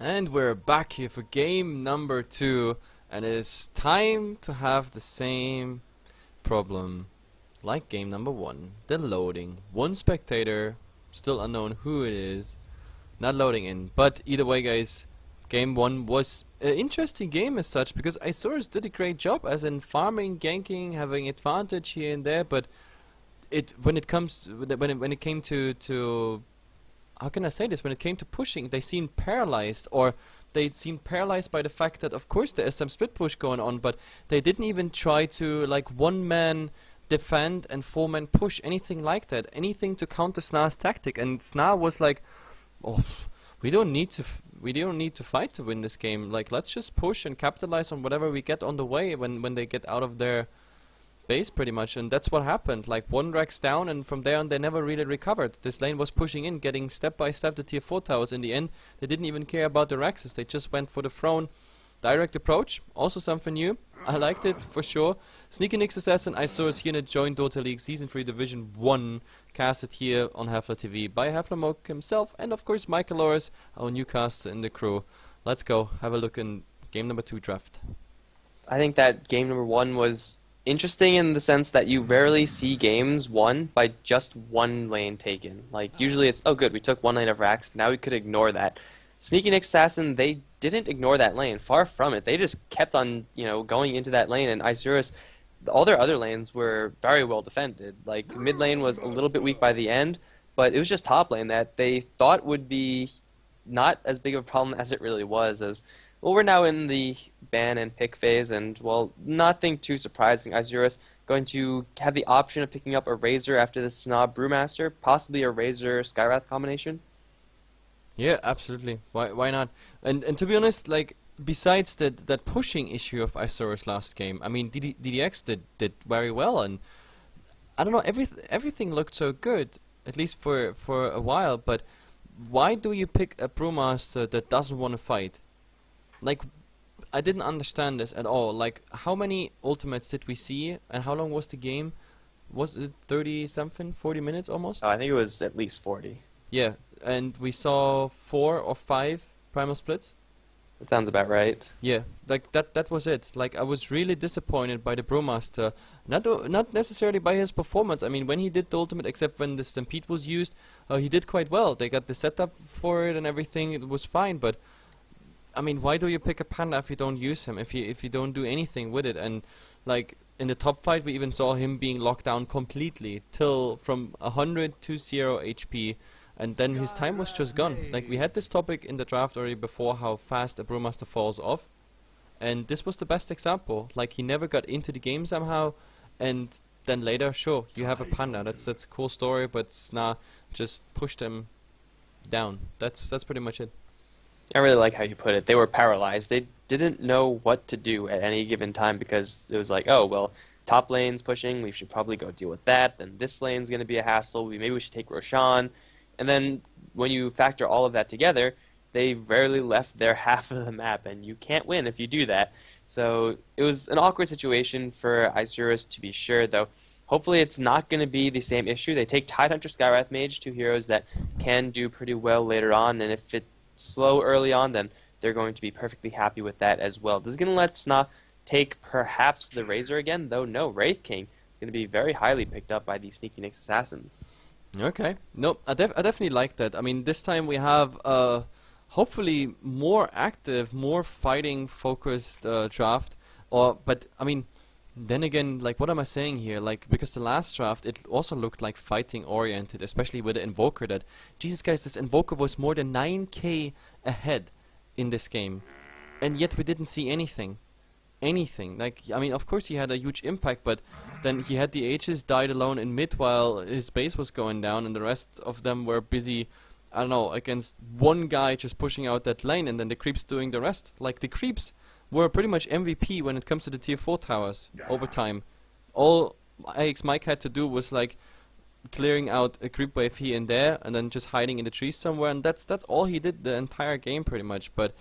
And we're back here for game number 2, and it is time to have the same problem like game number 1. The loading. One spectator, still unknown who it is, not loading in. But either way, guys, game 1 was an interesting game as such, because Isurus did a great job as in farming, ganking, having advantage here and there, but when it came to how can I say this? When it came to pushing, they seemed paralyzed, or they seemed paralyzed by the fact that, of course, there is some split push going on, but they didn't even try to, like, one-man defend and four-man push, anything like that, anything to counter SNA's tactic. And SNA was like, "Oh, we don't need to fight to win this game. Like, let's just push and capitalize on whatever we get on the way when they get out of their base, pretty much." And that's what happened. Like, one Rex down, and from there on they never really recovered. This lane was pushing in, getting step by step the tier 4 towers. In the end, they didn't even care about the Rexes. They just went for the throne. Direct approach, also something new. I liked it for sure. Sneaky Nyx Assassin, Isurus here in the Join Dota League Season 3 Division 1, casted here on HeflaTV by HeflaMoke himself, and of course Michael Loris, our new caster in the crew. Let's go have a look in game number 2 draft. I think that game number 1 was interesting in the sense that you rarely see games won by just one lane taken. Like, usually it's, oh good, we took one lane of Rax, now we could ignore that. Sneaky Nyx Assassin, they didn't ignore that lane, far from it. They just kept on, going into that lane, and Isurus, all their other lanes were very well defended. Like, mid lane was a little bit weak by the end, but it was just top lane that they thought would be not as big of a problem as it really was, as well, we're now in the ban and pick phase, and, well, nothing too surprising. Isurus going to have the option of picking up a Razor after the SNA Brewmaster, possibly a Razor Skywrath combination. Yeah, absolutely. Why not? And to be honest, like, besides that pushing issue of Isurus last game, I mean, DDX did very well, and I don't know, everything looked so good, at least for a while. But why do you pick a Brewmaster that doesn't want to fight? Like, I didn't understand this at all. Like, how many ultimates did we see, and how long was the game? Was it 30 something, 40 minutes almost? Oh, I think it was at least 40. Yeah, and we saw 4 or 5 primal splits. That sounds about right. Yeah, like that was it. Like, I was really disappointed by the Brewmaster. Not necessarily by his performance. I mean, when he did the ultimate, except when the Stampede was used, he did quite well. They got the setup for it and everything. It was fine, but I mean, why do you pick a Panda if you don't use him? If you don't do anything with it? And like in the top fight, we even saw him being locked down completely till from 100 to 0 HP. And then his time was just gone. Like, we had this topic in the draft already before, how fast a Brewmaster falls off. And this was the best example. Like, he never got into the game somehow. And then later, sure, you have a Panda. That's a cool story, but SNA just pushed him down. That's pretty much it. I really like how you put it. They were paralyzed. They didn't know what to do at any given time, because it was like, oh, well, top lane's pushing. We should probably go deal with that. Then this lane's going to be a hassle. Maybe we should take Roshan. And then when you factor all of that together, they rarely left their half of the map, and you can't win if you do that. So it was an awkward situation for Isurus, to be sure, though. Hopefully it's not going to be the same issue. They take Tidehunter, Skywrath Mage, 2 heroes that can do pretty well later on, and if it's slow early on, then they're going to be perfectly happy with that as well. This is going to let SNA take perhaps the Razor again, though no, Wraith King is going to be very highly picked up by the Sneaky Nyx Assassins. Okay, nope, I definitely like that. I mean, this time we have hopefully more active, more fighting focused draft. But I mean, then again, like, what am I saying here? Like, because the last draft it also looked like fighting oriented, especially with the Invoker. That, Jesus guys, this Invoker was more than 9k ahead in this game, and yet we didn't see anything. Like, I mean, of course he had a huge impact, but then he had the Aegis, died alone in mid while his base was going down, and the rest of them were busy, I don't know, against one guy just pushing out that lane, and then the creeps doing the rest. Like, the creeps were pretty much MVP when it comes to the tier 4 towers over time. All AX Mike had to do was like clearing out a creep wave here and there, and then just hiding in the trees somewhere, and that's all he did the entire game pretty much. But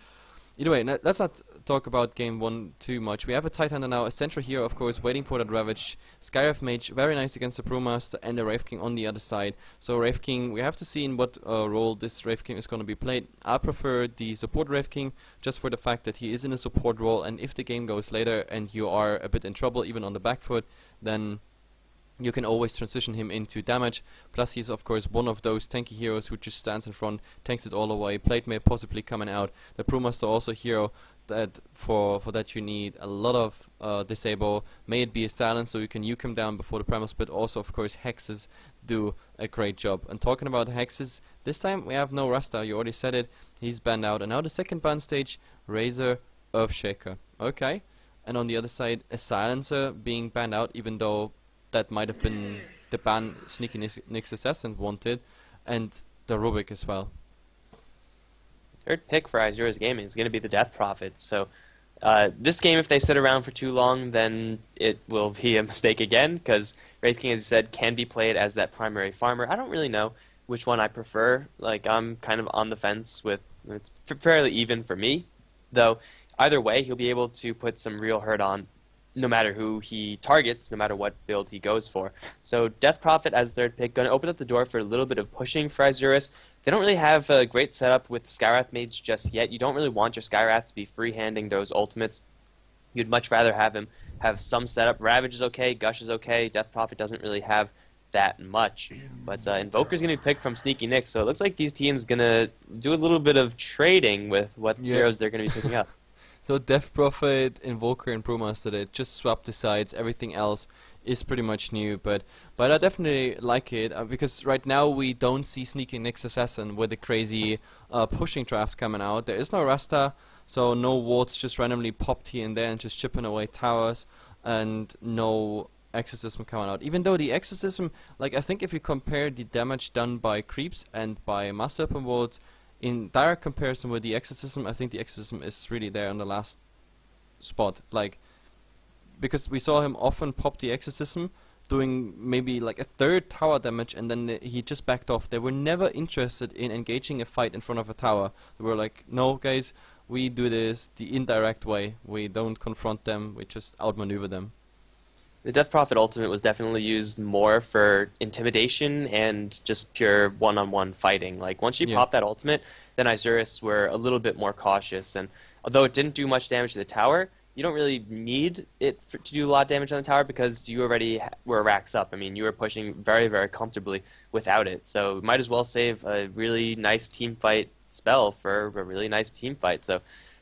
Either way, let's not talk about game 1 too much. We have a Titan now, a central hero, of course, waiting for that Ravage. Skywrath Mage, very nice against the Brewmaster, and the Wraith King on the other side. So Wraith King, we have to see in what role this Wraith King is going to be played. I prefer the support Wraith King, just for the fact that he is in a support role, and if the game goes later and you are a bit in trouble, even on the back foot, then you can always transition him into damage. Plus he's of course one of those tanky heroes who just stands in front, tanks it all away. Plate may possibly coming out. The Brewmaster also a hero that for that you need a lot of disable. May it be a silence so you can nuke him down before the primal split. Also of course hexes do a great job. And talking about hexes, this time we have no Rasta, you already said it, he's banned out. And now the second ban stage, Razor Earthshaker. Okay. And on the other side a silencer being banned out, even though that might have been the ban Sneaky Nick's Assassin wanted, and the Rubik as well. Third pick for Isurus Gaming is going to be the Death Prophet. So this game, if they sit around for too long, then it will be a mistake again, because Wraith King, as you said, can be played as that primary farmer. I don't really know which one I prefer. Like, I'm kind of on the fence with, it's fairly even for me, though either way, he'll be able to put some real hurt on no matter who he targets, no matter what build he goes for. So Death Prophet as third pick, going to open up the door for a little bit of pushing for Isurus. They don't really have a great setup with Skywrath Mage just yet. You don't really want your Skywrath to be free-handing those ultimates. You'd much rather have him have some setup. Ravage is okay, Gush is okay, Death Prophet doesn't really have that much. But Invoker's going to be picked from Sneaky Nick, so it looks like these teams going to do a little bit of trading with what heroes they're going to be picking up. So Death Prophet, Invoker, and Brewmaster, they just swapped the sides. Everything else is pretty much new, but I definitely like it because right now we don't see Sneaky Nick's Assassin with the crazy pushing draft coming out. There is no Rasta, so no wards just randomly popped here and there and just chipping away towers, and no Exorcism coming out. Even though the Exorcism, like I think if you compare the damage done by creeps and by Master Open Worlds, in direct comparison with the Exorcism, I think the Exorcism is really there on the last spot. Like, because we saw him often pop the Exorcism, doing maybe like a third tower damage, and then he just backed off. They were never interested in engaging a fight in front of a tower. They were like, no guys, we do this the indirect way. We don't confront them, we just outmaneuver them. The Death Prophet ultimate was definitely used more for intimidation and just pure one-on-one fighting. Like, once you pop that ultimate, then Isurus were a little bit more cautious. And although it didn't do much damage to the tower, you don't really need it to do a lot of damage on the tower because you already were racks up. I mean, you were pushing very, very comfortably without it. So might as well save a really nice team fight spell for a really nice team fight. So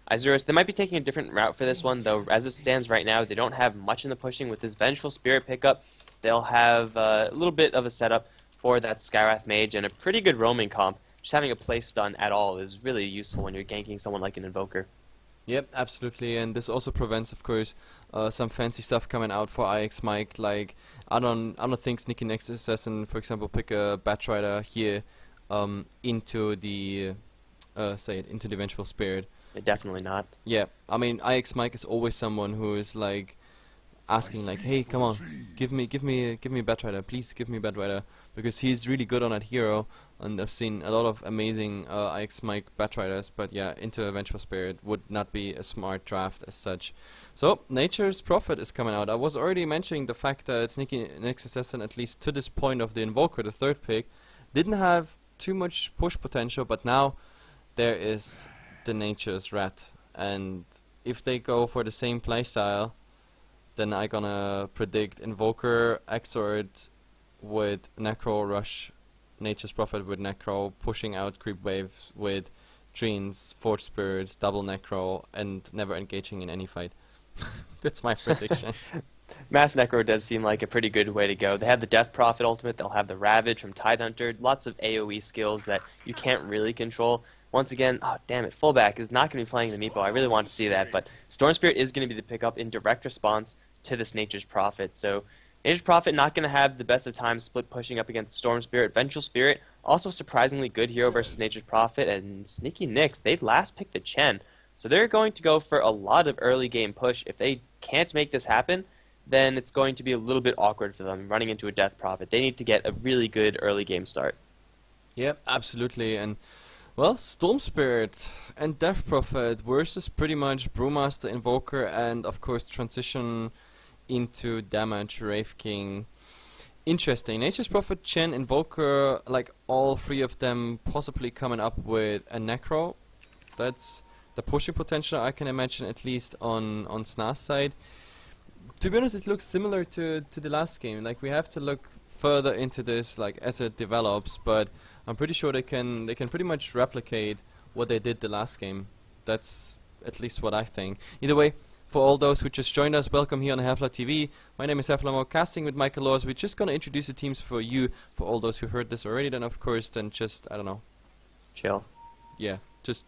Isurus, they might be taking a different route for this one, though as it stands right now, they don't have much in the pushing. With this Vengeful Spirit pickup, they'll have a little bit of a setup for that Skywrath Mage and a pretty good roaming comp. Just having a play stun at all is really useful when you're ganking someone like an Invoker. Yep, absolutely, and this also prevents, of course, some fancy stuff coming out for IX Mike. Like, I don't think Sneaky Nick's Assassin, for example, pick a Batrider here into the into the Vengeful Spirit. Definitely not. Yeah, I mean, IX Mike is always someone who is like asking, like, hey, come on, give me Batrider, please give me Batrider, because he's really good on that hero, and I've seen a lot of amazing IX Mike Batriders, but yeah, into a Vengeful Spirit would not be a smart draft as such. So, Nature's Prophet is coming out. I was already mentioning the fact that Sneaky Nick's Assassin, at least to this point of the Invoker, the third pick, didn't have too much push potential, but now there is the Nature's Rat, and if they go for the same playstyle, then I'm gonna predict Invoker, Exort with Necro Rush, Nature's Prophet with Necro, pushing out Creep Wave with Treants, Forge Spirits, double Necro, and never engaging in any fight. That's my prediction. Mass Necro does seem like a pretty good way to go. They have the Death Prophet ultimate, they'll have the Ravage from Tidehunter, lots of AoE skills that you can't really control. Once again, oh damn it, fullback is not going to be playing the Meepo. I really want to see that, but Storm Spirit is going to be the pickup in direct response to this Nature's Prophet. So Nature's Prophet not going to have the best of times split pushing up against Storm Spirit. Vengeful Spirit, also surprisingly good hero versus Nature's Prophet, and Sneaky Nicks, they've last picked the Chen. So they're going to go for a lot of early game push. If they can't make this happen, then it's going to be a little bit awkward for them running into a Death Prophet. They need to get a really good early game start. Yep, absolutely, and Well, Storm Spirit and Death Prophet versus pretty much Brewmaster, Invoker, and of course transition into damage Wraith King. Interesting. Nature's Prophet, Chen, Invoker, like all three of them possibly coming up with a Necro. That's the pushing potential I can imagine, at least on SNA's side. To be honest, it looks similar to the last game. Like, we have to look further into this, like, as it develops, but I'm pretty sure they can pretty much replicate what they did the last game. That's at least what I think. Either way, for all those who just joined us, welcome here on HeflaTV. My name is HeflaMo, casting with Michael Laws. We're just gonna introduce the teams for you. For all those who heard this already, then of course, then just, I don't know, Chill. yeah, just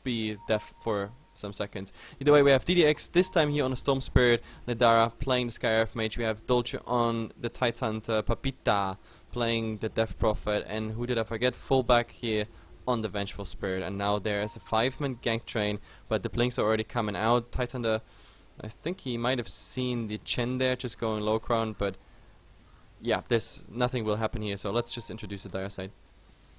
be deaf for some seconds. Either way, we have DDX this time here on the Storm Spirit, Nadara playing the Sky Earth Mage. We have Dolce on the Tidehunter, Papita playing the Death Prophet, and who did I forget? Fullback here on the Vengeful Spirit. And now there is a 5-man gank train, but the blinks are already coming out. Tidehunter, I think he might have seen the Chen there just going low ground, but yeah, there's nothing will happen here, so let's just introduce the dire side.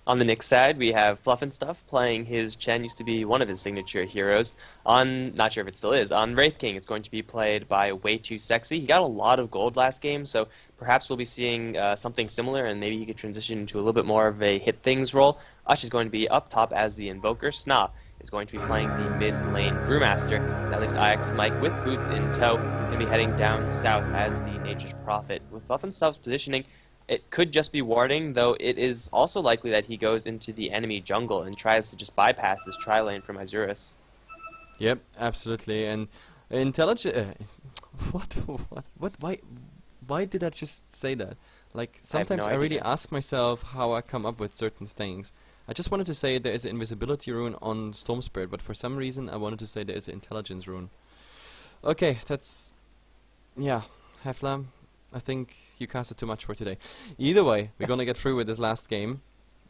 On the Nick side, we have Fluff and Stuff playing his Chen, used to be one of his signature heroes. On, not sure if it still is, on Wraith King, it's going to be played by Way Too Sexy. He got a lot of gold last game, so perhaps we'll be seeing something similar, and maybe he could transition into a little bit more of a hit things role. Ush is going to be up top as the Invoker. SNA is going to be playing the mid lane Brewmaster. That leaves IX Mike with Boots in tow, and be heading down south as the Nature's Prophet. With Fluff and Stuff's positioning, it could just be warding, though it is also likely that he goes into the enemy jungle and tries to just bypass this tri-lane from Isurus. Yep, absolutely. And intelligent. What? Why did I just say that? Like, sometimes I really ask myself how I come up with certain things. I just wanted to say there is an invisibility rune on Storm Spirit, but for some reason I wanted to say there is an intelligence rune. Okay, that's, yeah, Hefla, I think you casted too much for today. Either way, we're gonna get through with this last game.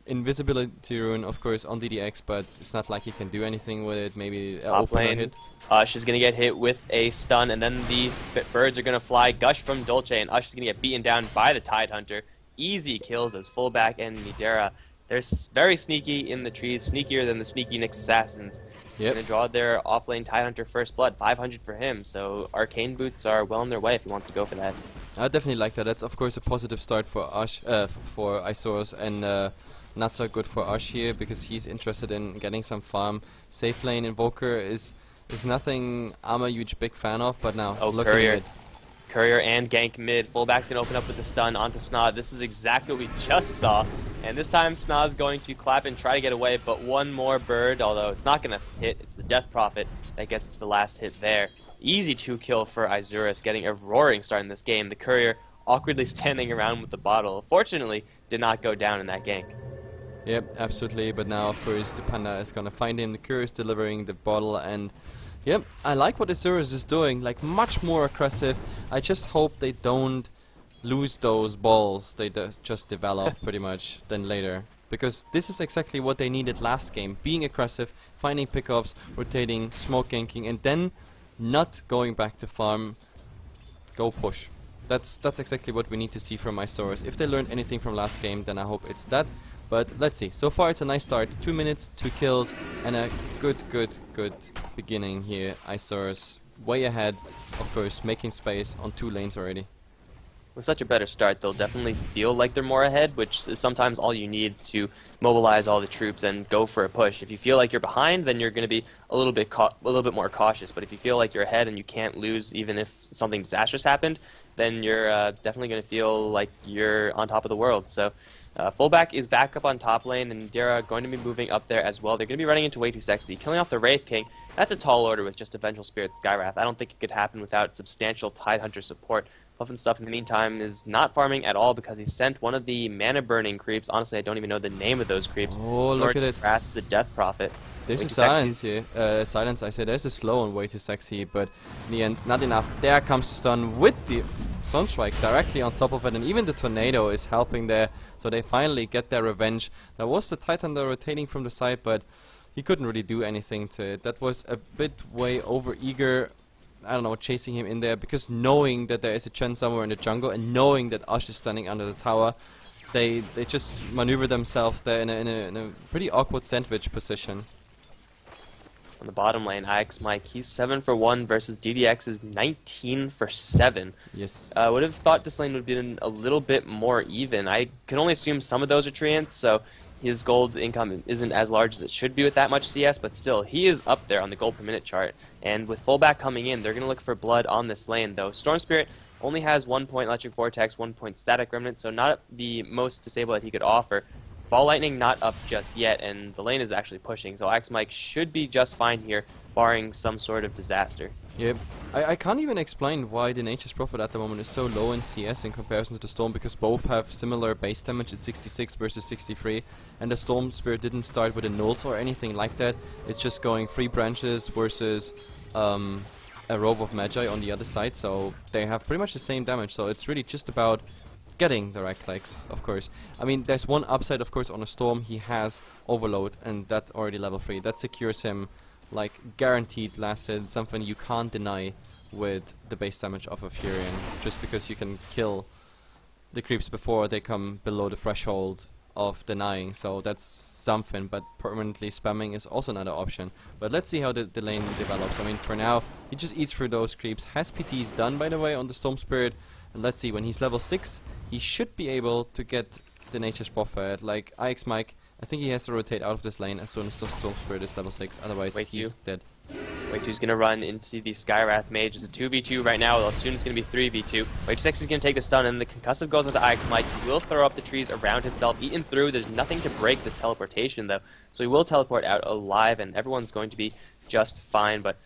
Invisibility rune, of course, on DDX, but it's not like you can do anything with it. Maybe top lane, hit. Ush is gonna get hit with a stun, and then the birds are gonna fly. Gush from Dolce, and Ush is gonna get beaten down by the Tidehunter. Easy kills as fullback and Nidera. They're very sneaky in the trees, sneakier than the sneaky Nyx Assassins. Yep. Gonna draw their offlane Tidehunter first blood, 500 for him. So Arcane Boots are well on their way if he wants to go for that. I definitely like that. That's of course a positive start for Ush, for Isurus, and not so good for Ush here because he's interested in getting some farm. Safe lane Invoker is nothing I'm a huge big fan of, but now look at it. Courier and gank mid. Fullback's gonna open up with the stun onto SNA. This is exactly what we just saw. And this time SNA's going to clap and try to get away, but one more bird, although it's not gonna hit. It's the Death Prophet that gets the last hit there. Easy 2-kill for Isurus, getting a roaring start in this game. The Courier awkwardly standing around with the bottle. Fortunately, did not go down in that gank. Yep, absolutely. But now, of course, the Panda is gonna find him. The Courier is delivering the bottle, and yep, I like what Isurus is doing. Like, much more aggressive. I just hope they don't lose those balls they just develop pretty much then later. Because this is exactly what they needed last game. Being aggressive, finding pickoffs, rotating, smoke ganking, and then not going back to farm. Go push. That's exactly what we need to see from Isurus. If they learned anything from last game, then I hope it's that. But let's see. So far it's a nice start. 2 minutes, 2 kills, and a good beginning here. Isurus way ahead, of course, making space on 2 lanes already. With such a better start, they'll definitely feel like they're more ahead, which is sometimes all you need to mobilize all the troops and go for a push. If you feel like you're behind, then you're going to be a little bit more cautious. But if you feel like you're ahead and you can't lose even if something disastrous happened, then you're definitely going to feel like you're on top of the world. So fullback is back up on top lane, and Dara going to be moving up there as well. They're going to be running into Way Too Sexy, killing off the Wraith King. That's a tall order with just a Vengeful Spirit Skywrath. I don't think it could happen without substantial Tidehunter support. Fluff and Stuff in the meantime is not farming at all because he sent one of the mana burning creeps. Honestly, I don't even know the name of those creeps. Oh, look at it. Harass the Death Prophet. There's a silence here. Silence, I said. There's a slow on Way Too Sexy, but in the end, not enough. There comes the stun with the Sunstrike directly on top of it, and even the Tornado is helping there, so they finally get their revenge. There was the Tidehunter rotating from the side, but he couldn't really do anything to it. That was a bit way over eager. I don't know, chasing him in there, because knowing that there is a Chen somewhere in the jungle and knowing that Ush is standing under the tower, they just maneuver themselves there in a pretty awkward sandwich position. On the bottom lane, IX Mike, he's 7 for 1 versus DDX is 19 for 7. Yes. Would have thought this lane would have been a little bit more even. I can only assume some of those are treants, so his gold income isn't as large as it should be with that much CS, but still, he is up there on the gold per minute chart. And with fullback coming in, they're going to look for blood on this lane, though. Storm Spirit only has 1 point Electric Vortex, 1 point Static Remnant, so not the most disable that he could offer. Ball Lightning not up just yet, and the lane is actually pushing, so Axe Mike should be just fine here, barring some sort of disaster. Yep. I can't even explain why the Nature's Prophet at the moment is so low in CS in comparison to the Storm, because both have similar base damage at 66 versus 63, and the Storm Spirit didn't start with a nulls or anything like that. It's just going 3 branches versus a row of Magi on the other side, so they have pretty much the same damage, so it's really just about getting the right clicks, of course. I mean, there's one upside, of course, on a Storm. He has Overload, and that's already level 3. That secures him, like, guaranteed last hit, something you can't deny with the base damage of a Furion, just because you can kill the creeps before they come below the threshold of denying, so that's something, but permanently spamming is also another option. But let's see how the lane develops. I mean, for now, he just eats through those creeps. Has PTs done, by the way, on the Storm Spirit. And let's see, when he's level 6, he should be able to get the Nature's Prophet. Like IX Mike, I think he has to rotate out of this lane as soon as the Storm Spirit is level 6, otherwise he's dead. Wei2's going to run into the Skywrath Mage. It's a 2v2 right now, although soon it's going to be 3v2. Wei2 is going to take the stun, and the Concussive goes onto IX Mike. He will throw up the trees around himself, eaten through. There's nothing to break this teleportation, though, so he will teleport out alive, and everyone's going to be just fine. But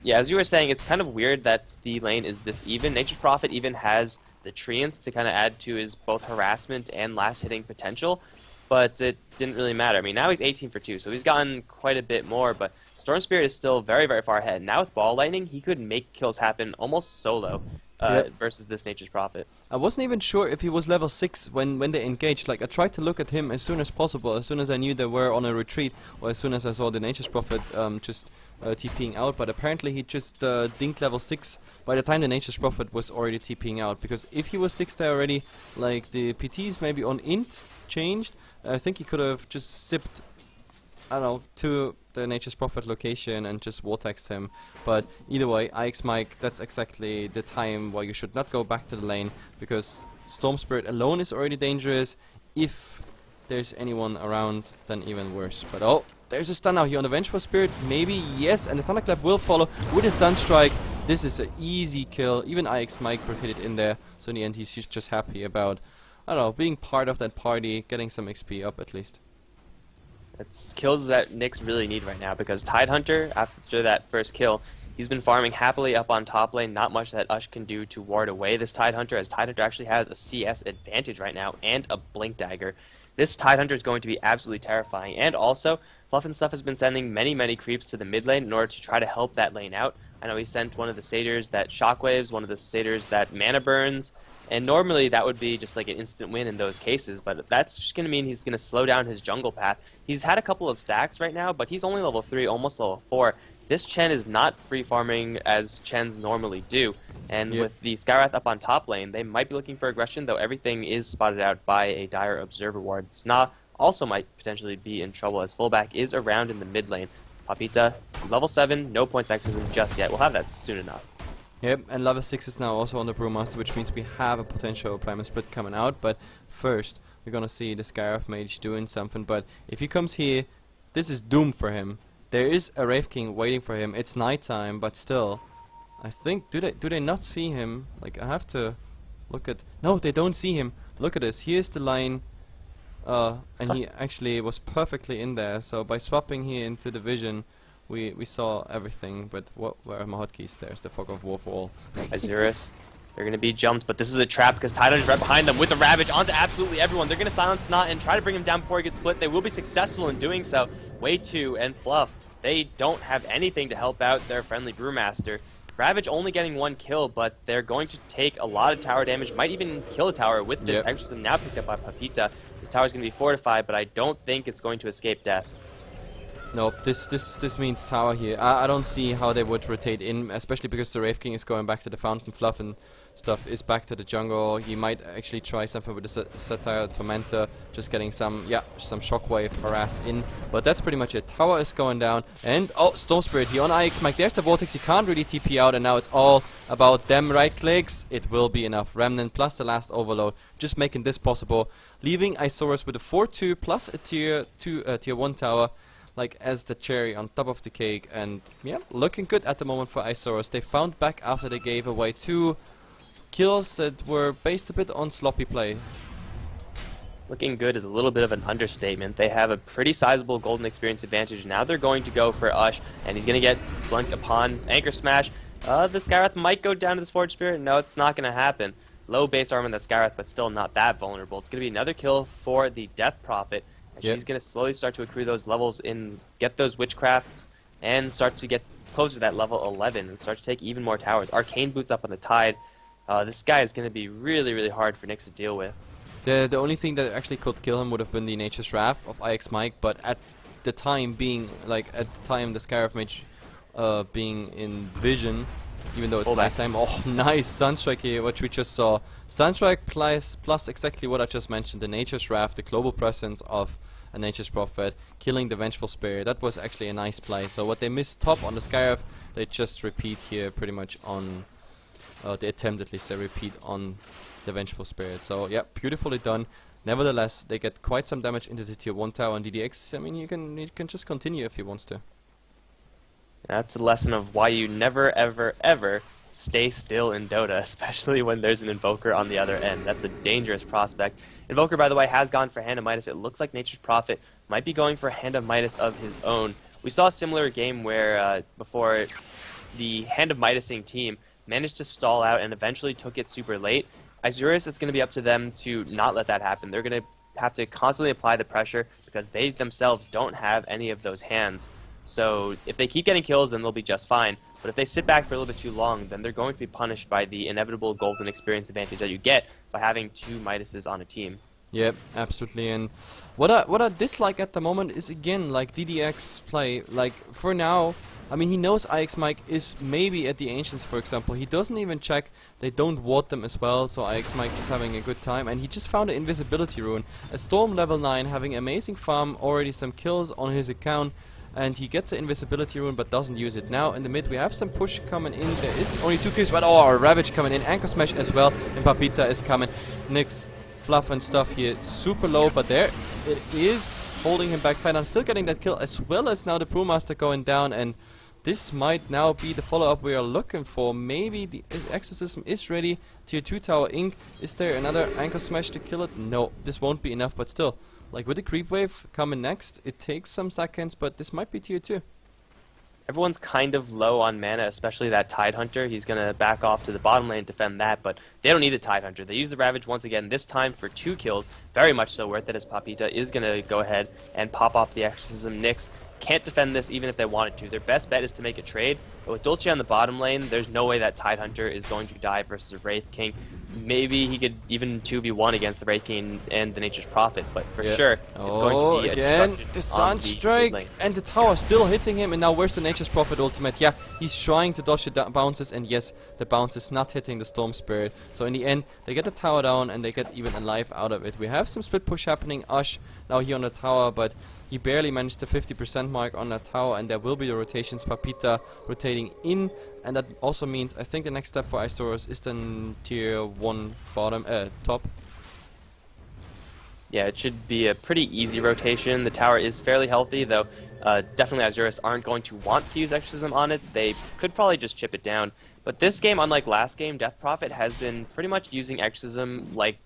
yeah, as you were saying, it's kind of weird that the lane is this even. Nature's Prophet even has the treants to kind of add to his both harassment and last hitting potential, but it didn't really matter. I mean, now he's 18 for 2, so he's gotten quite a bit more, but Storm Spirit is still very, very far ahead. Now with Ball Lightning, he could make kills happen almost solo versus this Nature's Prophet. I wasn't even sure if he was level 6 when they engaged. Like, I tried to look at him as soon as possible, as soon as I knew they were on a retreat, or as soon as I saw the Nature's Prophet just TPing out, but apparently he just dinked level 6 by the time the Nature's Prophet was already TPing out, because if he was 6 there already, like, the PTs maybe on int changed, I think he could have just zipped, I don't know, to the Nature's Prophet location and just vortexed him. But either way, IX Mike, that's exactly the time where you should not go back to the lane, because Storm Spirit alone is already dangerous. If there's anyone around, then even worse. But oh, there's a stun now here on the Vengeful Spirit. Maybe, yes, and the Thunderclap will follow with a stun strike. This is an easy kill. Even IX Mike rotated in there, so in the end he's just happy about, I don't know, being part of that party, getting some XP up at least. It's kills that Knicks really need right now, because Tidehunter, after that first kill, he's been farming happily up on top lane. Not much that Ush can do to ward away this Tidehunter, as Tidehunter actually has a CS advantage right now and a Blink Dagger. This Tidehunter is going to be absolutely terrifying, and also Fluff and Stuff has been sending many creeps to the mid lane in order to try to help that lane out. I know he sent one of the satyrs that shockwaves, one of the satyrs that mana burns, and normally that would be just like an instant win in those cases, but that's just going to mean he's going to slow down his jungle path. He's had a couple of stacks right now, but he's only level 3, almost level 4. This Chen is not free farming as Chens normally do, and with the Skywrath up on top lane, they might be looking for aggression, though everything is spotted out by a dire Observer Ward. SNA also might potentially be in trouble, as fullback is around in the mid lane. Papita, level 7, no points activism just yet. We'll have that soon enough. Yep, and level 6 is now also on the Brewmaster, which means we have a potential Primal Split coming out, but first, we're gonna see the Skywrath Mage doing something, but if he comes here, this is doom for him. There is a Wraith King waiting for him. It's nighttime, but still, I think, do they not see him? Like, I have to look at, no, they don't see him. Look at this, here's the line, and he actually was perfectly in there, so by swapping here into the vision, we saw everything. But where are my hotkeys? There's the Fog of War for all. Isurus, they're going to be jumped, but this is a trap because Tidehunter is right behind them with the Ravage onto absolutely everyone. They're going to silence SNA and try to bring him down before he gets split. They will be successful in doing so. Wei2 and Fluff, they don't have anything to help out their friendly Brewmaster. Ravage only getting 1 kill, but they're going to take a lot of tower damage, might even kill a tower with this exorcism now picked up by Papita. This tower is going to be fortified, but I don't think it's going to escape death. Nope, this means tower here. I don't see how they would rotate in, especially because the Wraith King is going back to the Fountain Fluff and stuff is back to the jungle. He might actually try something with the Satire Tormentor, just getting some Shockwave harass in. But that's pretty much it. Tower is going down, and oh, Storm Spirit here on IX Mike. There's the Vortex. He can't really TP out, and now it's all about them right clicks. It will be enough. Remnant plus the last Overload, just making this possible, leaving Isurus with a 4-2 plus a tier 1 tower, like as the cherry on top of the cake. And yeah, looking good at the moment for Isurus. They found back after they gave away 2 kills that were based a bit on sloppy play. Looking good is a little bit of an understatement. They have a pretty sizable golden experience advantage. Now they're going to go for Ush, and he's going to get flunked upon Anchor Smash. The Skywrath might go down to this Forge Spirit. No, it's not going to happen. Low base armor on that Skywrath, but still not that vulnerable. It's going to be another kill for the Death Prophet. And she's going to slowly start to accrue those levels in, get those Witchcrafts, and start to get closer to that level 11 and start to take even more towers. Arcane Boots up on the Tide. This guy is going to be really, really hard for Nyx to deal with. The only thing that actually could kill him would have been the Nature's Wrath of IX Mike, but at the time the Skywrath Mage being in vision, even though it's nighttime. Oh, nice Sunstrike here, which we just saw. Sunstrike plus exactly what I just mentioned, the Nature's Wrath, the global presence of a Nature's Prophet, killing the Vengeful Spirit. That was actually a nice play. So what they missed top on the Skywrath, they just repeat here pretty much on, they attempt at least, they repeat on the Vengeful Spirit. So yeah, beautifully done. Nevertheless, they get quite some damage into the tier 1 tower, and DDX, I mean, you can just continue if he wants to. That's a lesson of why you never, ever, ever stay still in Dota, especially when there's an Invoker on the other end. That's a dangerous prospect. Invoker, by the way, has gone for Hand of Midas. It looks like Nature's Prophet might be going for Hand of Midas of his own. We saw a similar game where before the Hand of Midasing team managed to stall out and eventually took it super late. Isurus, it's going to be up to them to not let that happen. They're going to have to constantly apply the pressure because they themselves don't have any of those hands. So if they keep getting kills, then they'll be just fine. But if they sit back for a little bit too long, then they're going to be punished by the inevitable golden experience advantage that you get by having 2 Midases on a team. Yep, absolutely. And what I dislike at the moment is, again, like DDX play. Like for now, I mean, he knows IX Mike is maybe at the Ancients, for example. He doesn't even check. They don't ward them as well, so IX Mike just having a good time. And he just found an Invisibility Rune. A Storm level 9 having amazing farm, already some kills on his account. And he gets the Invisibility Rune but doesn't use it. Now in the mid we have some push coming in. There is only 2 kills, but oh, Ravage coming in. Anchor Smash as well. And Papita is coming. Nyx, Fluff and stuff here super low, but there it is holding him back fine. I'm still getting that kill, as well as now the Brewmaster going down, and this might now be the follow-up we are looking for. Maybe the Exorcism is ready. Tier 2 tower Ink. Is there another Anchor Smash to kill it? No, this won't be enough, but still, like with the Creep Wave coming next, it takes some seconds, but this might be tier 2. Everyone's kind of low on mana, especially that Tidehunter. He's going to back off to the bottom lane and defend that, but they don't need the Tidehunter. They use the Ravage once again, this time for 2 kills. Very much so worth it, as Papita is going to go ahead and pop off the Exorcism. Nyx can't defend this even if they wanted to. Their best bet is to make a trade, but with Dolce on the bottom lane, there's no way that Tidehunter is going to die versus a Wraith King. Maybe he could even 2v1 against the Wraith King and the Nature's Prophet, but for sure, it's going to be again, the Sunstrike, and the tower still hitting him, and now where's the Nature's Prophet ultimate? Yeah, he's trying to dodge the bounces, and yes, the bounce is not hitting the Storm Spirit. So in the end, they get the tower down, and they get even a life out of it. We have some split push happening. Ush now here on the tower, but he barely managed the 50% mark on that tower, and there will be the rotations. Papita rotating in, and that also means I think the next step for Isurus is then tier 1 bottom, top. Yeah, it should be a pretty easy rotation. The tower is fairly healthy, though definitely Isurus aren't going to want to use Exorcism on it. They could probably just chip it down. But this game, unlike last game, Death Prophet has been pretty much using Exorcism like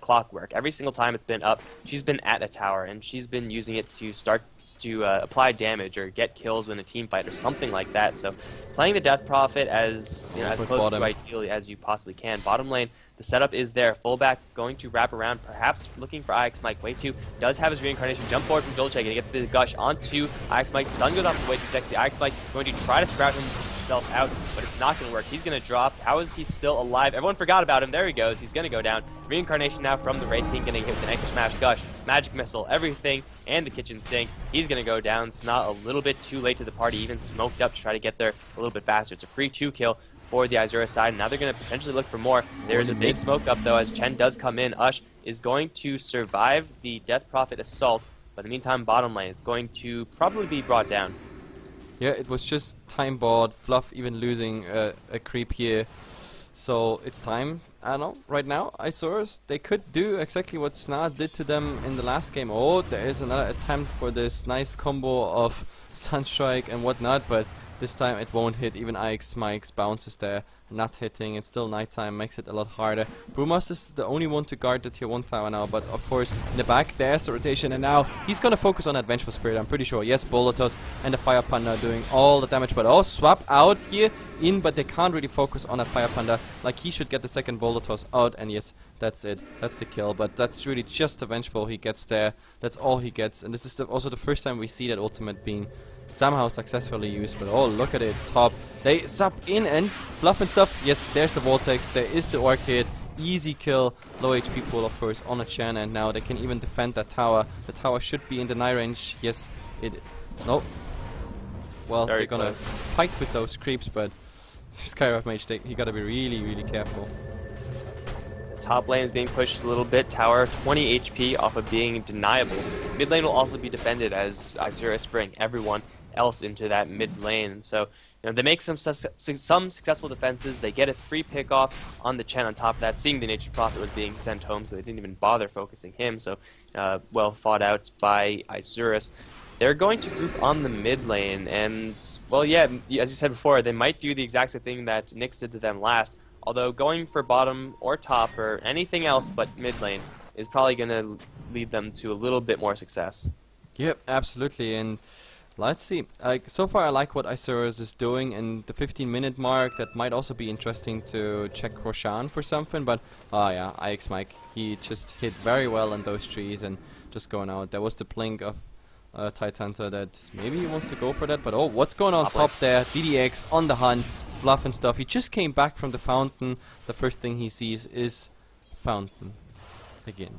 clockwork. Every single time it's been up, she's been at a tower, and she's been using it to start to apply damage or get kills in a team fight or something like that. So playing the Death Prophet as as close to ideally as you possibly can. Bottom lane, the setup is there. Fullback going to wrap around, perhaps looking for IX Mike. Way too does have his reincarnation. Jump forward from Dolce, gonna get the gush onto IX Mike. Stun goes off way too sexy. IX Mike going to try to sprout him himself out, but it's not going to work. He's going to drop. How is he still alive? Everyone forgot about him. There he goes. He's going to go down. Reincarnation now from the Wraith King, getting hit with an Anchor Smash, Gush, Magic Missile, everything, and the Kitchen Sink. He's going to go down. It's not a little bit too late to the party, even smoked up to try to get there a little bit faster. It's a free 2-kill for the Isurus side. Now they're going to potentially look for more. There's a big smoke up, though, as Chen does come in. Ush is going to survive the Death Prophet assault, but in the meantime, bottom lane, it's going to probably be brought down. Yeah, it was just time bought. Fluff even losing a creep here. So it's time. I don't know. Right now, Isurus, they could do exactly what SNA did to them in the last game. Oh, there is another attempt for this nice combo of Sunstrike and whatnot, but this time it won't hit. Even IX Mike's bounces there, not hitting. It's still nighttime, makes it a lot harder. Brewmaster is the only one to guard the tier 1 tower now, but of course in the back there's the rotation, and now he's gonna focus on that Vengeful Spirit, I'm pretty sure. Yes, Bolotos and the Fire Panda doing all the damage, but oh, swap out here in, but they can't really focus on a Fire Panda. Like, he should get the second Bolotos out, and yes, that's it. That's the kill, but that's really just a Vengeful he gets there. That's all he gets, and this is also the first time we see that ultimate being somehow successfully used. But oh, look at it, top. They sub in and Fluff and stuff. Yes, there's the Vortex, there is the Orchid. Easy kill, low HP pool of course on a Chen, and now they can even defend that tower. The tower should be in deny range. Yes, it... No. Well, Very they're gonna close. fight with those creeps, but Skywrath Mage, he gotta be really, really careful. Top lane is being pushed a little bit. Tower 20 HP off of being deniable. Mid lane will also be defended as Isurus bring everyone else into that mid lane. So, you know, they make some successful defenses. They get a free pick off on the Chen on top of that, seeing the Nature's Prophet was being sent home, so they didn't even bother focusing him. So, well fought out by Isurus. They're going to group on the mid lane, and, well, yeah, as you said before, they might do the exact same thing that Nyx did to them last. Although going for bottom or top or anything else but mid lane is probably going to lead them to a little bit more success. Yep, absolutely, and let's see. So far I like what Isurus is doing, and the 15-minute mark, that might also be interesting to check Roshan for something, but oh yeah, IX Mike, he just hit very well on those trees and just going out. There was the blink of Tidehunter that maybe he wants to go for that, but oh, what's going on top there? DDX on the hunt, Fluff and stuff. He just came back from the fountain. The first thing he sees is fountain again.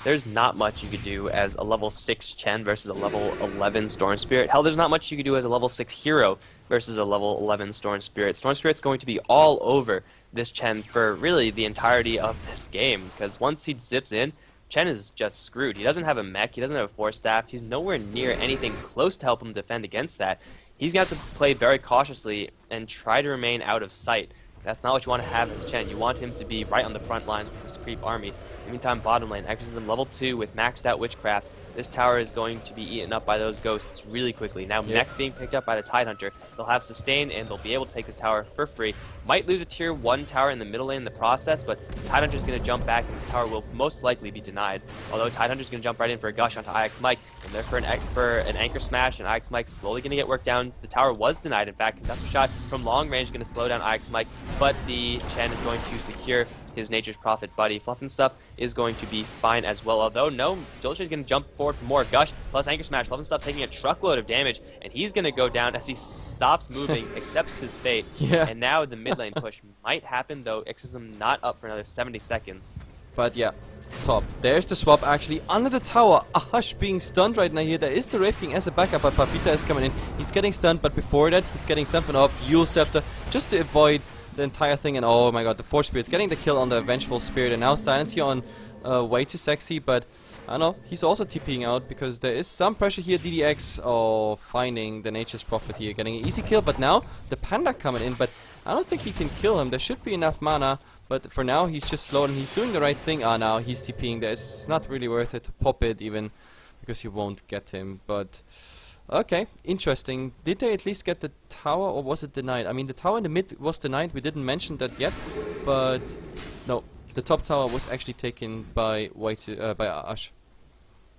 There's not much you could do as a level 6 Chen versus a level 11 Storm Spirit. Hell, there's not much you could do as a level 6 hero versus a level 11 Storm Spirit. Storm Spirit's going to be all over this Chen for really the entirety of this game, because once he zips in, Chen is just screwed. He doesn't have a mech, he doesn't have a Force Staff, he's nowhere near anything close to help him defend against that. He's going to have to play very cautiously and try to remain out of sight. That's not what you want to have as Chen. You want him to be right on the front lines with his creep army. In the meantime, bottom lane, Exorcism level 2 with maxed out Witchcraft. This tower is going to be eaten up by those ghosts really quickly. Now, mech being picked up by the Tidehunter, they'll have sustain and they'll be able to take this tower for free. Might lose a tier 1 tower in the middle lane in the process, but Tidehunter's going to jump back and this tower will most likely be denied. Although Tidehunter's going to jump right in for a gush onto IX Mike, and there for an Anchor Smash, and IX Mike's slowly going to get worked down. The tower was denied, in fact. That's a shot from long range going to slow down IX Mike, but the Chen is going to secure his Nature's Prophet buddy. Fluff and stuff is going to be fine as well. Although, no, Dolce is going to jump forward for more Gush, plus Anchor Smash. Fluff and stuff taking a truckload of damage, and he's going to go down as he stops moving, accepts his fate. Yeah. And now the mid lane push might happen, though Exorcism not up for another 70 seconds. But yeah, top. There's the swap actually under the tower. Ahash being stunned right now here. There is the Wraith King as a backup, but Papita is coming in. He's getting stunned, but before that, he's getting something up. Yule Scepter, just to avoid the entire thing, and oh my god, the Forge Spirit's getting the kill on the Vengeful Spirit, and now Silence here on Way Too Sexy, but I don't know, he's also TPing out because there is some pressure here. DDX finding the Nature's Prophet here, getting an easy kill, but now the Panda coming in, but I don't think he can kill him. There should be enough mana, but for now he's just slowed and he's doing the right thing. Now he's TPing there. It's not really worth it to pop it even because you won't get him, but okay, interesting. Did they at least get the tower, or was it denied? I mean, the tower in the mid was denied. We didn't mention that yet, but no, the top tower was actually taken by by Ash.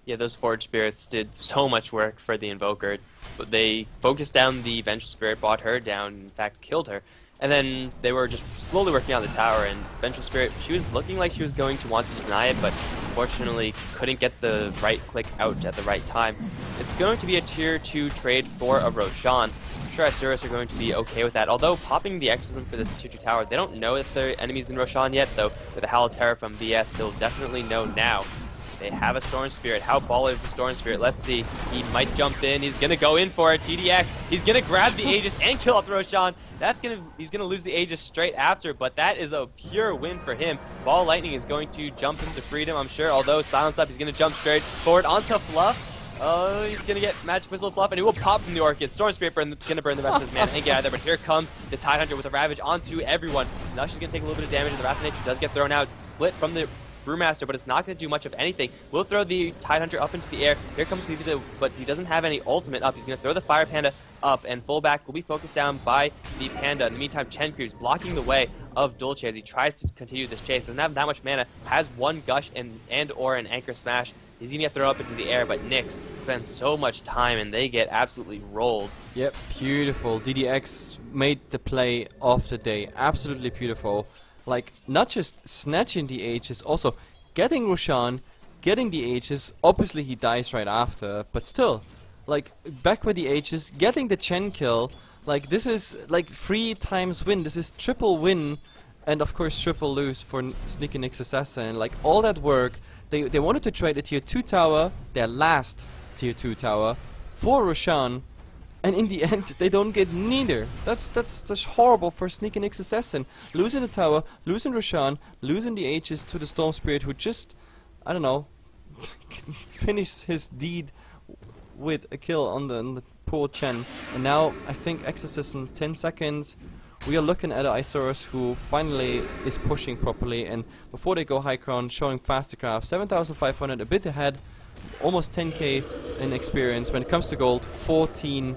Yeah, those Forge Spirits did so much work for the Invoker. But they focused down the Vengeful Spirit, brought her down, in fact killed her, And then they were just slowly working on the tower, and Vengeful Spirit, she was looking like she was going to want to deny it, but unfortunately couldn't get the right click out at the right time. It's going to be a tier 2 trade for a Roshan. I'm sure Isurus are going to be okay with that, although popping the Exorcism for this tier 2 tower, they don't know if the enemy's in Roshan yet, though with the HeflaTV from BS, they'll definitely know now. They have a Storm Spirit. How baller is the Storm Spirit? Let's see. He might jump in. He's gonna go in for it. GDX. He's gonna grab the Aegis and kill off the Roshan. He's gonna lose the Aegis straight after, but that is a pure win for him. Ball Lightning is going to jump into freedom, I'm sure. Although Silence Up, he's gonna jump straight forward onto Fluff. Oh, he's gonna get Magic Missile Fluff, and he will pop from the Orchid. Storm Spirit is gonna burn the rest of his mana and get out of there, but here comes the Tidehunter with a Ravage onto everyone. Now she's gonna take a little bit of damage. The Wrath of Nature does get thrown out, split from the Brewmaster, but it's not going to do much of anything. We'll throw the Tidehunter up into the air. Here comes Pipita, but he doesn't have any ultimate up. He's going to throw the Fire Panda up, and fullback will be focused down by the Panda. In the meantime, Chen creeps, blocking the way of Dulce as he tries to continue this chase. Doesn't have that much mana, has one Gush and or an Anchor Smash. He's going to get thrown up into the air, but Nyx spends so much time, and they get absolutely rolled. Yep, beautiful. DDX made the play of the day. Absolutely beautiful. Like, not just snatching the Aegis, also getting Roshan, getting the Aegis. Obviously he dies right after, but still, like, back with the Aegis, getting the Chen kill. Like, this is like 3 times win. This is triple win, and of course triple lose for Sneaky Nyx Assassin. Like, all that work, they wanted to trade a tier 2 tower, their last tier 2 tower, for Roshan. And in the end, they don't get neither. That's horrible for Sneaky Nyx Assassin. Losing the tower, losing Roshan, losing the Aegis to the Storm Spirit, who just, I don't know, finished his deed with a kill on the poor Chen. And now, I think Exorcism 10 seconds. We are looking at an Isurus who finally is pushing properly. And before they go high ground, showing faster craft, 7,500, a bit ahead. Almost 10k in experience. When it comes to gold, 14k.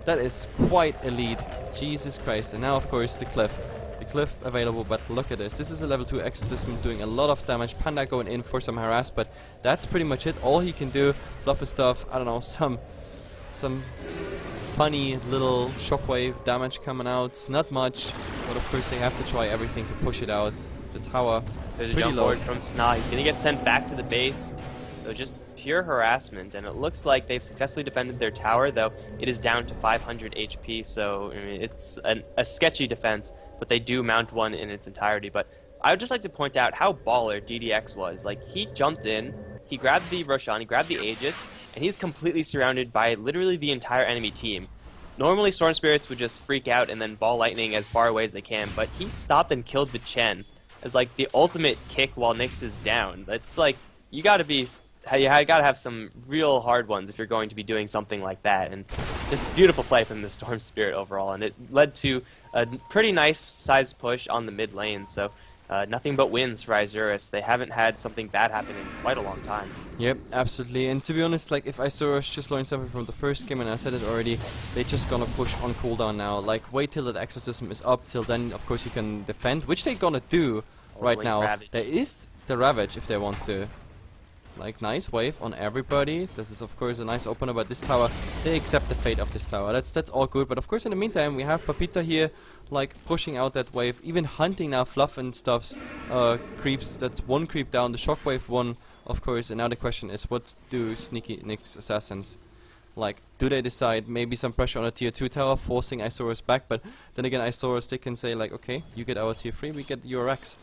That is quite elite. Jesus Christ. And now, of course, the Cliff. The Cliff available, but look at this. This is a level 2 Exorcism doing a lot of damage. Panda going in for some harass, but that's pretty much it. All he can do, fluff and stuff. I don't know, some funny little shockwave damage coming out. Not much, but of course they have to try everything to push it out. The tower, there's a jump forward from SNA. He's gonna get sent back to the base. So just pure harassment, and it looks like they've successfully defended their tower, though it is down to 500 HP, so I mean, it's a sketchy defense, but they do mount one in its entirety. But I would just like to point out how baller DDX was. Like, he jumped in, he grabbed the Roshan, he grabbed the Aegis, and he's completely surrounded by literally the entire enemy team. Normally Storm Spirits would just freak out and then ball lightning as far away as they can, but he stopped and killed the Chen as like the ultimate kick while Nyx is down. It's like, you gotta have some real hard ones if you're going to be doing something like that. And just beautiful play from the Storm Spirit overall, and it led to a pretty nice sized push on the mid lane. So nothing but wins for Isurus. They haven't had something bad happen in quite a long time. Yep, absolutely. And to be honest, like, if Isurus just learned something from the first game, and I said it already, they're just gonna push on cooldown now. Like, wait till that Exorcism is up. Till then, of course, you can defend, which they're gonna do right now. Ravage. There is the Ravage if they want to. Like, nice wave on everybody. This is, of course, a nice opener, but this tower, they accept the fate of this tower. That's all good. But of course, in the meantime, we have Pipita here, like, pushing out that wave, even hunting now Fluff and stuff's creeps. That's one creep down, the Shockwave one, of course. And now the question is, what do Sneaky Nyx Assassins? Like, do they decide maybe some pressure on a tier 2 tower, forcing Isurus back? But then again, Isurus, they can say, like, okay, you get our tier 3, we get your X.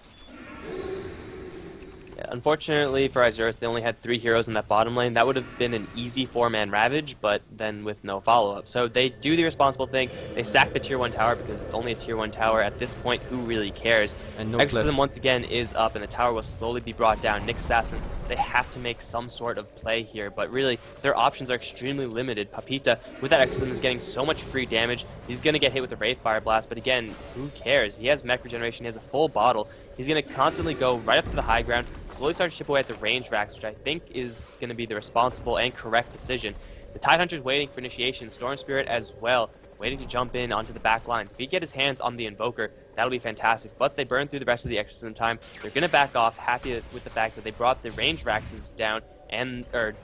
Yeah, unfortunately for Isurus, they only had 3 heroes in that bottom lane. That would have been an easy 4-man Ravage, but then with no follow-up. So they do the responsible thing. They sack the tier 1 tower because it's only a tier 1 tower. At this point, who really cares? And no Exorcism once again is up, and the tower will slowly be brought down. Nyx Assassin, they have to make some sort of play here, but really, their options are extremely limited. Pipita, with that Exorcism, is getting so much free damage. He's going to get hit with the Wraith Fire Blast, but again, who cares? He has mech regeneration, he has a full bottle. He's going to constantly go right up to the high ground, slowly start to chip away at the range racks, which I think is going to be the responsible and correct decision. The Tidehunter's waiting for initiation, Storm Spirit as well, waiting to jump in onto the back lines. If he get his hands on the Invoker, that'll be fantastic, but they burn through the rest of the Exorcism time. They're going to back off, happy with the fact that they brought the range racks down,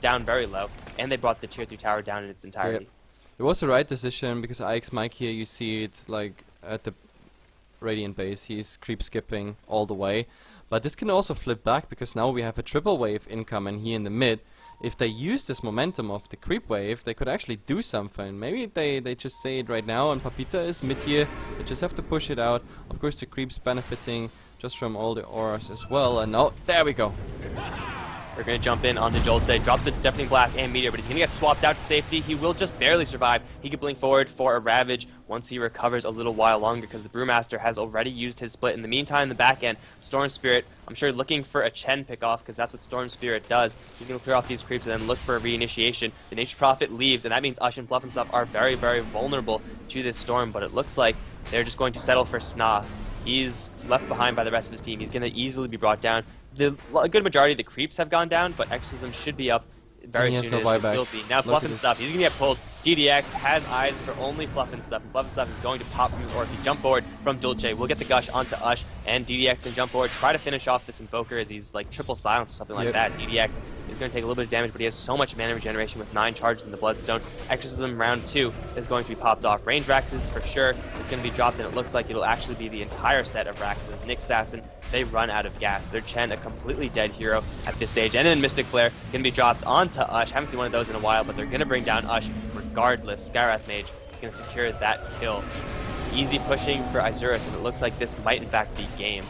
down very low, and they brought the tier 3 tower down in its entirety. Yep. It was the right decision, because IX Mike here, you see it like at the Radiant base. He's creep skipping all the way. But this can also flip back because now we have a triple wave incoming here in the mid. If they use this momentum of the creep wave, they could actually do something. Maybe they just say it right now, and Papita is mid here. They just have to push it out. Of course, the creep's benefiting just from all the auras as well. And oh, there we go. We're going to jump in onto Jolte, drop the Deafening Blast and Meteor, but he's going to get swapped out to safety. He will just barely survive. He could blink forward for a Ravage once he recovers a little while longer because the Brewmaster has already used his split. In the meantime, in the back end, Storm Spirit, I'm sure looking for a Chen pickoff because that's what Storm Spirit does. He's going to clear off these creeps and then look for a reinitiation. The Nature Prophet leaves, and that means Ush and Fluff and stuff are very, very vulnerable to this Storm, but it looks like they're just going to settle for SNA. He's left behind by the rest of his team. He's going to easily be brought down. A good majority of the creeps have gone down, but Exorcism should be up very soon. No buyback. Will be. Now Fluff and Stuff, he's going to get pulled. DDX has eyes for only Fluff and Stuff, and Fluff and Stuff is going to pop from his Orb. He jump forward from Dulce. We'll get the Gush onto Ush, and DDX can jump forward, try to finish off this Invoker as he's like triple silence or something like that. DDX is going to take a little bit of damage, but he has so much mana regeneration with 9 charges in the Bloodstone. Exorcism round 2 is going to be popped off. Range Raxes for sure is going to be dropped, and it looks like it'll actually be the entire set of Raxes. Nick Assassin, they run out of gas. Their Chen, a completely dead hero at this stage, and then Mystic Flare going to be dropped onto Ush. Haven't seen one of those in a while, but they're going to bring down Ush regardless. Skywrath Mage is going to secure that kill. Easy pushing for Isurus, and it looks like this might in fact be game.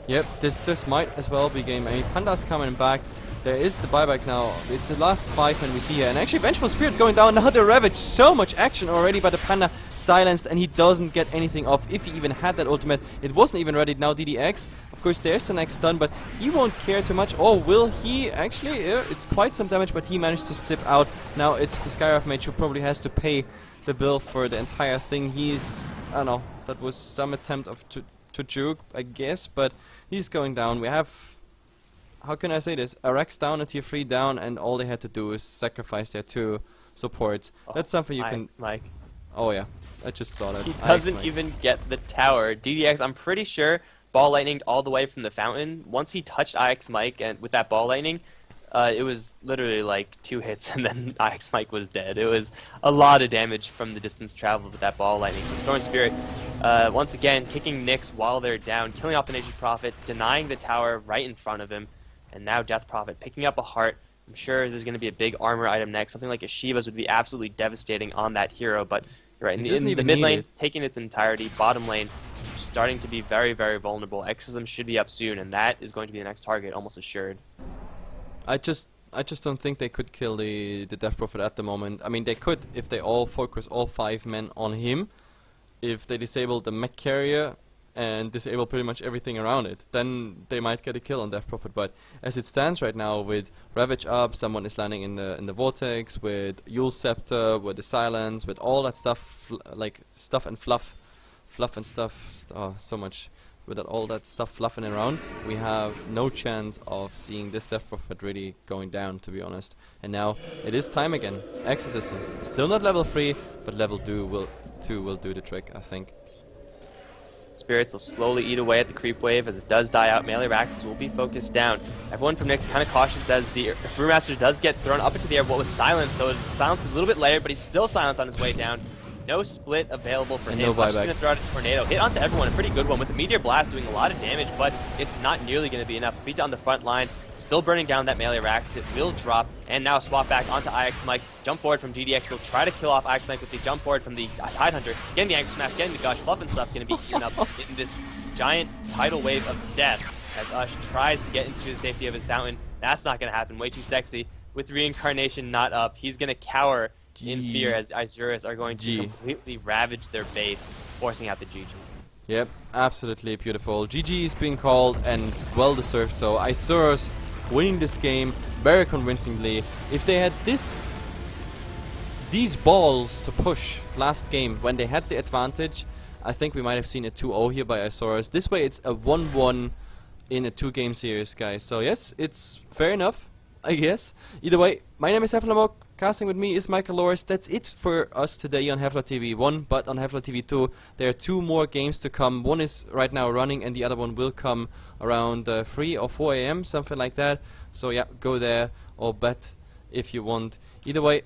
Yep, this might as well be game. I mean, Panda's coming back. There is the buyback now. It's the last 5 men we see here. And actually, Vengeful Spirit going down. Now the Ravage. So much action already, but the Panda silenced, and he doesn't get anything off. If he even had that ultimate, it wasn't even ready. Now DDX. Of course, there's the next stun, but he won't care too much. Or will he? Actually, it's quite some damage, but he managed to sip out. Now it's the Skywrath Mage who probably has to pay the bill for the entire thing. He's, I don't know, that was some attempt of to juke, I guess, but he's going down. We have, how can I say this, a Rex down, a tier 3 down, and all they had to do is sacrifice their 2 supports. That's something you can... Mike. Oh yeah, I just saw that. He doesn't even get the tower. DDX, I'm pretty sure, ball lightninged all the way from the fountain. Once he touched IX Mike and with that ball lightning, it was literally like 2 hits and then IX Mike was dead. It was a lot of damage from the distance traveled with that ball lightning. So Storm Spirit, once again, kicking Nyx while they're down, killing off the Nature Prophet, denying the tower right in front of him. And now Death Prophet picking up a heart. I'm sure there's going to be a big armor item next. Something like a Shiva's would be absolutely devastating on that hero. But you're right, in the mid lane, taking its entirety. Bottom lane, starting to be very, very vulnerable. Exorcism should be up soon, and that is going to be the next target, almost assured. I just don't think they could kill the Death Prophet at the moment. I mean, they could if they all focus all 5 men on him. If they disable the mech carrier and disable pretty much everything around it, then they might get a kill on Death Prophet. But as it stands right now, with Ravage up, someone is landing in the vortex, with Yule's Scepter, with the silence, with all that stuff, like stuff and fluff and stuff, oh, so much. With all that stuff fluffing around, we have no chance of seeing this Death Prophet really going down, to be honest. And now it is time again. Exorcism, still not level 3, but level 2 will do the trick, I think. Spirits will slowly eat away at the creep wave. As it does die out, melee Raxes will be focused down. Everyone from Nick kind of cautious as the Brewmaster does get thrown up into the air, but was silenced, so it's silenced a little bit later, but he's still silenced on his way down. No split available for him. No buyback. He's going to throw out a tornado. Hit onto everyone, a pretty good one, with the Meteor Blast doing a lot of damage, but it's not nearly going to be enough. Beat on the front lines, still burning down that melee Rax. It will drop, and now swap back onto IX Mike. Jump forward from GDX. Will try to kill off IX Mike with the jump forward from the Tidehunter. Getting the Anchor Smash, getting the Gush. Fluff and Stuff going to be eaten up in this giant tidal wave of death as Ush tries to get into the safety of his fountain. That's not going to happen. Way too sexy. With Reincarnation not up, he's going to cower in fear as Isurus are going to completely ravage their base, forcing out the GG. Yep, absolutely beautiful. GG is being called, and well deserved so. Isurus winning this game very convincingly. If they had these balls to push last game when they had the advantage, I think we might have seen a 2-0 here by Isurus. This way it's a 1-1 in a 2-game series, guys. So yes, it's fair enough, I guess. Either way, my name is HeflaTV. Casting with me is Michael Loris. That's it for us today on HeflaTV 1, but on HeflaTV 2 there are 2 more games to come. One is right now running and the other one will come around 3 or 4 AM, something like that. So yeah, go there or bet if you want. Either way,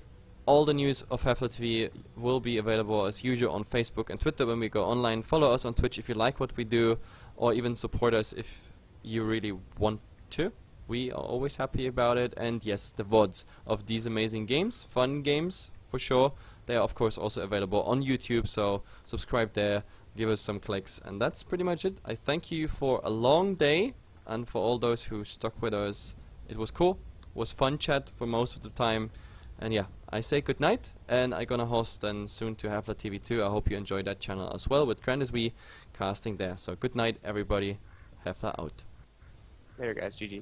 all the news of HeflaTV will be available as usual on Facebook and Twitter when we go online. Follow us on Twitch if you like what we do, or even support us if you really want to. We are always happy about it. And yes, the VODs of these amazing games, fun games for sure, they are of course also available on YouTube, so subscribe there, give us some clicks, and that's pretty much it. I thank you for a long day, and for all those who stuck with us. It was cool, it was fun chat for most of the time, and yeah, I say good night, and I'm gonna host then soon to HeflaTV 2. I hope you enjoy that channel as well with GrandAsWe casting there. So good night everybody, Hefla out. Later guys, GG.